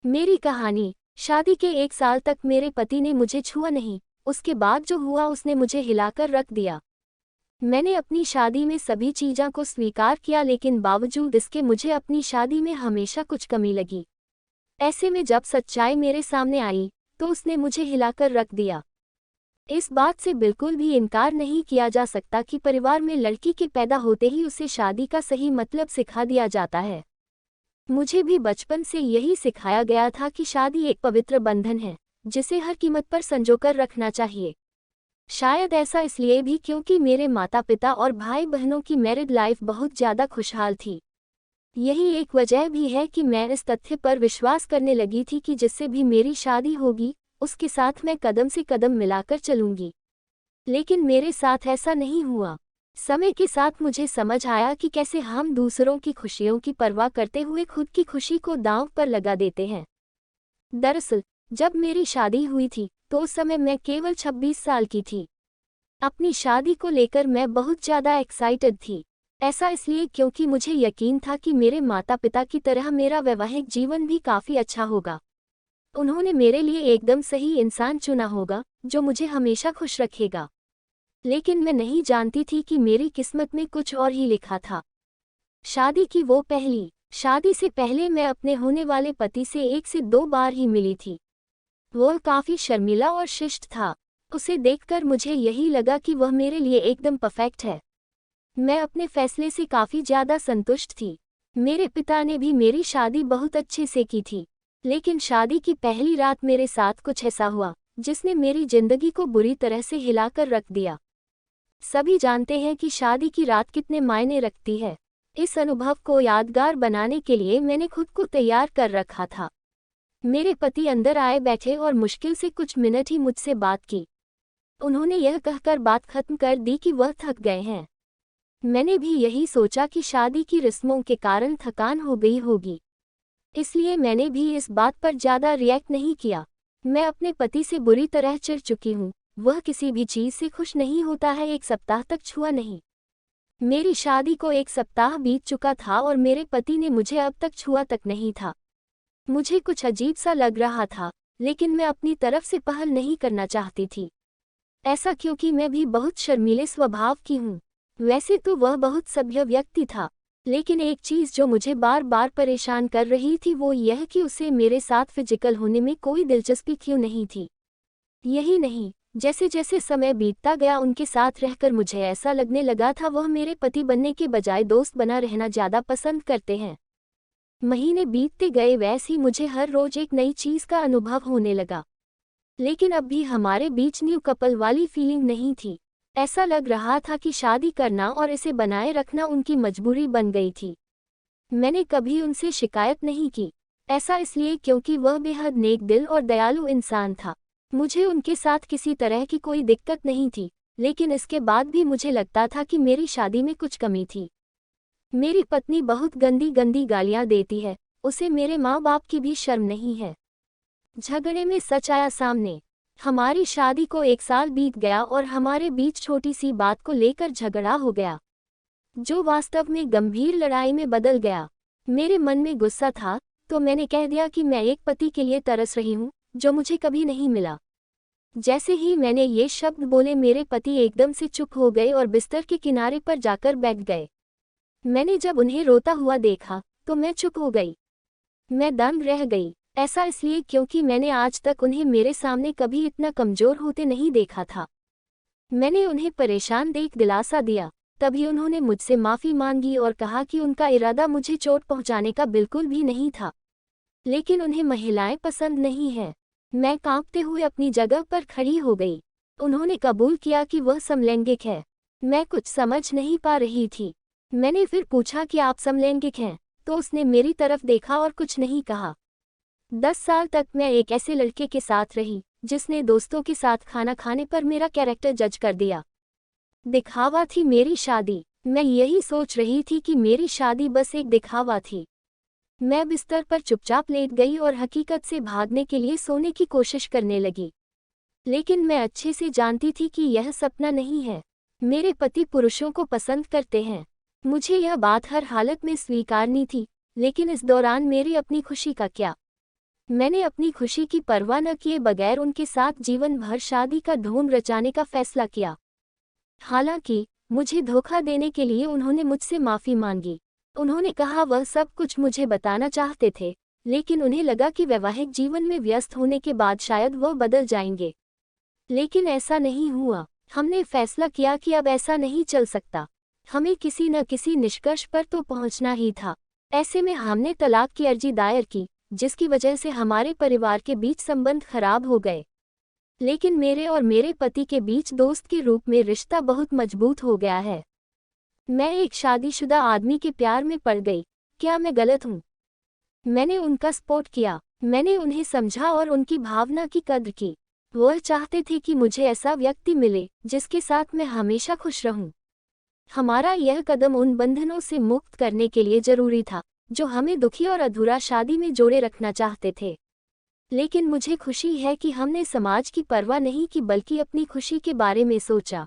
मेरी कहानी। शादी के 1 साल तक मेरे पति ने मुझे छुआ नहीं। उसके बाद जो हुआ उसने मुझे हिलाकर रख दिया। मैंने अपनी शादी में सभी चीज़ों को स्वीकार किया, लेकिन बावजूद इसके मुझे अपनी शादी में हमेशा कुछ कमी लगी। ऐसे में जब सच्चाई मेरे सामने आई तो उसने मुझे हिलाकर रख दिया। इस बात से बिल्कुल भी इनकार नहीं किया जा सकता कि परिवार में लड़की के पैदा होते ही उसे शादी का सही मतलब सिखा दिया जाता है। मुझे भी बचपन से यही सिखाया गया था कि शादी एक पवित्र बंधन है जिसे हर कीमत पर संजोकर रखना चाहिए। शायद ऐसा इसलिए भी क्योंकि मेरे माता पिता और भाई बहनों की मैरिड लाइफ बहुत ज़्यादा खुशहाल थी। यही एक वजह भी है कि मैं इस तथ्य पर विश्वास करने लगी थी कि जिससे भी मेरी शादी होगी उसके साथ मैं कदम से कदम मिलाकर चलूंगी। लेकिन मेरे साथ ऐसा नहीं हुआ। समय के साथ मुझे समझ आया कि कैसे हम दूसरों की खुशियों की परवाह करते हुए खुद की खुशी को दांव पर लगा देते हैं। दरअसल जब मेरी शादी हुई थी तो उस समय मैं केवल 26 साल की थी। अपनी शादी को लेकर मैं बहुत ज़्यादा एक्साइटेड थी। ऐसा इसलिए क्योंकि मुझे यकीन था कि मेरे माता पिता की तरह मेरा वैवाहिक जीवन भी काफ़ी अच्छा होगा। उन्होंने मेरे लिए एकदम सही इंसान चुना होगा जो मुझे हमेशा खुश रखेगा। लेकिन मैं नहीं जानती थी कि मेरी किस्मत में कुछ और ही लिखा था। शादी की वो पहली शादी से पहले मैं अपने होने वाले पति से 1 से 2 बार ही मिली थी। वो काफ़ी शर्मीला और शिष्ट था। उसे देखकर मुझे यही लगा कि वह मेरे लिए एकदम परफेक्ट है। मैं अपने फैसले से काफ़ी ज़्यादा संतुष्ट थी। मेरे पिता ने भी मेरी शादी बहुत अच्छे से की थी। लेकिन शादी की पहली रात मेरे साथ कुछ ऐसा हुआ जिसने मेरी जिंदगी को बुरी तरह से हिलाकर रख दिया। सभी जानते हैं कि शादी की रात कितने मायने रखती है। इस अनुभव को यादगार बनाने के लिए मैंने खुद को तैयार कर रखा था। मेरे पति अंदर आए बैठे और मुश्किल से कुछ मिनट ही मुझसे बात की। उन्होंने यह कहकर बात खत्म कर दी कि वह थक गए हैं। मैंने भी यही सोचा कि शादी की रस्मों के कारण थकान हो गई होगी, इसलिए मैंने भी इस बात पर ज़्यादा रिएक्ट नहीं किया। मैं अपने पति से बुरी तरह चिढ़ चुकी हूँ। वह किसी भी चीज़ से खुश नहीं होता है। 1 सप्ताह तक छुआ नहीं। मेरी शादी को 1 सप्ताह बीत चुका था और मेरे पति ने मुझे अब तक छुआ तक नहीं था। मुझे कुछ अजीब सा लग रहा था, लेकिन मैं अपनी तरफ से पहल नहीं करना चाहती थी। ऐसा क्योंकि मैं भी बहुत शर्मीले स्वभाव की हूँ। वैसे तो वह बहुत सभ्य व्यक्ति था, लेकिन एक चीज़ जो मुझे बार बार परेशान कर रही थी वो यह कि उसे मेरे साथ फिजिकल होने में कोई दिलचस्पी क्यों नहीं थी। यही नहीं, जैसे जैसे समय बीतता गया उनके साथ रहकर मुझे ऐसा लगने लगा था वह मेरे पति बनने के बजाय दोस्त बना रहना ज़्यादा पसंद करते हैं। महीने बीतते गए वैसे ही मुझे हर रोज एक नई चीज़ का अनुभव होने लगा। लेकिन अब भी हमारे बीच न्यू कपल वाली फीलिंग नहीं थी। ऐसा लग रहा था कि शादी करना और इसे बनाए रखना उनकी मजबूरी बन गई थी। मैंने कभी उनसे शिकायत नहीं की। ऐसा इसलिए क्योंकि वह बेहद नेक दिल और दयालु इंसान था। मुझे उनके साथ किसी तरह की कोई दिक्कत नहीं थी, लेकिन इसके बाद भी मुझे लगता था कि मेरी शादी में कुछ कमी थी। मेरी पत्नी बहुत गंदी गंदी गालियां देती है। उसे मेरे माँ बाप की भी शर्म नहीं है। झगड़े में सच आया सामने। हमारी शादी को 1 साल बीत गया और हमारे बीच छोटी सी बात को लेकर झगड़ा हो गया, जो वास्तव में गंभीर लड़ाई में बदल गया। मेरे मन में गुस्सा था तो मैंने कह दिया कि मैं एक पति के लिए तरस रही हूँ जो मुझे कभी नहीं मिला। जैसे ही मैंने ये शब्द बोले मेरे पति एकदम से चुप हो गए और बिस्तर के किनारे पर जाकर बैठ गए। मैंने जब उन्हें रोता हुआ देखा तो मैं चुप हो गई। मैं दंग रह गई। ऐसा इसलिए क्योंकि मैंने आज तक उन्हें मेरे सामने कभी इतना कमज़ोर होते नहीं देखा था। मैंने उन्हें परेशान देख दिलासा दिया। तभी उन्होंने मुझसे माफ़ी मांगी और कहा कि उनका इरादा मुझे चोट पहुंचाने का बिल्कुल भी नहीं था, लेकिन उन्हें महिलाएं पसंद नहीं हैं। मैं कांपते हुए अपनी जगह पर खड़ी हो गई। उन्होंने कबूल किया कि वह समलैंगिक है। मैं कुछ समझ नहीं पा रही थी। मैंने फिर पूछा कि आप समलैंगिक हैं, तो उसने मेरी तरफ देखा और कुछ नहीं कहा। 10 साल तक मैं एक ऐसे लड़के के साथ रही जिसने दोस्तों के साथ खाना खाने पर मेरा कैरेक्टर जज कर दिया। दिखावा थी मेरी शादी। मैं यही सोच रही थी कि मेरी शादी बस एक दिखावा थी। मैं बिस्तर पर चुपचाप लेट गई और हकीकत से भागने के लिए सोने की कोशिश करने लगी। लेकिन मैं अच्छे से जानती थी कि यह सपना नहीं है। मेरे पति पुरुषों को पसंद करते हैं। मुझे यह बात हर हालत में स्वीकारनी थी, लेकिन इस दौरान मेरी अपनी खुशी का क्या। मैंने अपनी खुशी की परवाह न किए बगैर उनके साथ जीवन भर शादी का ढोंग रचाने का फैसला किया। हालांकि मुझे धोखा देने के लिए उन्होंने मुझसे माफ़ी मांगी। उन्होंने कहा वह सब कुछ मुझे बताना चाहते थे, लेकिन उन्हें लगा कि वैवाहिक जीवन में व्यस्त होने के बाद शायद वह बदल जाएंगे। लेकिन ऐसा नहीं हुआ। हमने फैसला किया कि अब ऐसा नहीं चल सकता। हमें किसी न किसी निष्कर्ष पर तो पहुंचना ही था। ऐसे में हमने तलाक की अर्जी दायर की, जिसकी वजह से हमारे परिवार के बीच संबंध खराब हो गए। लेकिन मेरे और मेरे पति के बीच दोस्त के रूप में रिश्ता बहुत मजबूत हो गया है। मैं एक शादीशुदा आदमी के प्यार में पड़ गई। क्या मैं गलत हूँ? मैंने उनका सपोर्ट किया। मैंने उन्हें समझा और उनकी भावना की कद्र की। वह चाहते थे कि मुझे ऐसा व्यक्ति मिले जिसके साथ मैं हमेशा खुश रहूं। हमारा यह कदम उन बंधनों से मुक्त करने के लिए जरूरी था जो हमें दुखी और अधूरा शादी में जोड़े रखना चाहते थे। लेकिन मुझे खुशी है कि हमने समाज की परवाह नहीं की बल्कि अपनी खुशी के बारे में सोचा।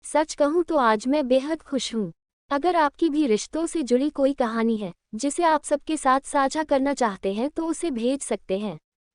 सच कहूं तो आज मैं बेहद खुश हूं। अगर आपकी भी रिश्तों से जुड़ी कोई कहानी है जिसे आप सबके साथ साझा करना चाहते हैं तो उसे भेज सकते हैं।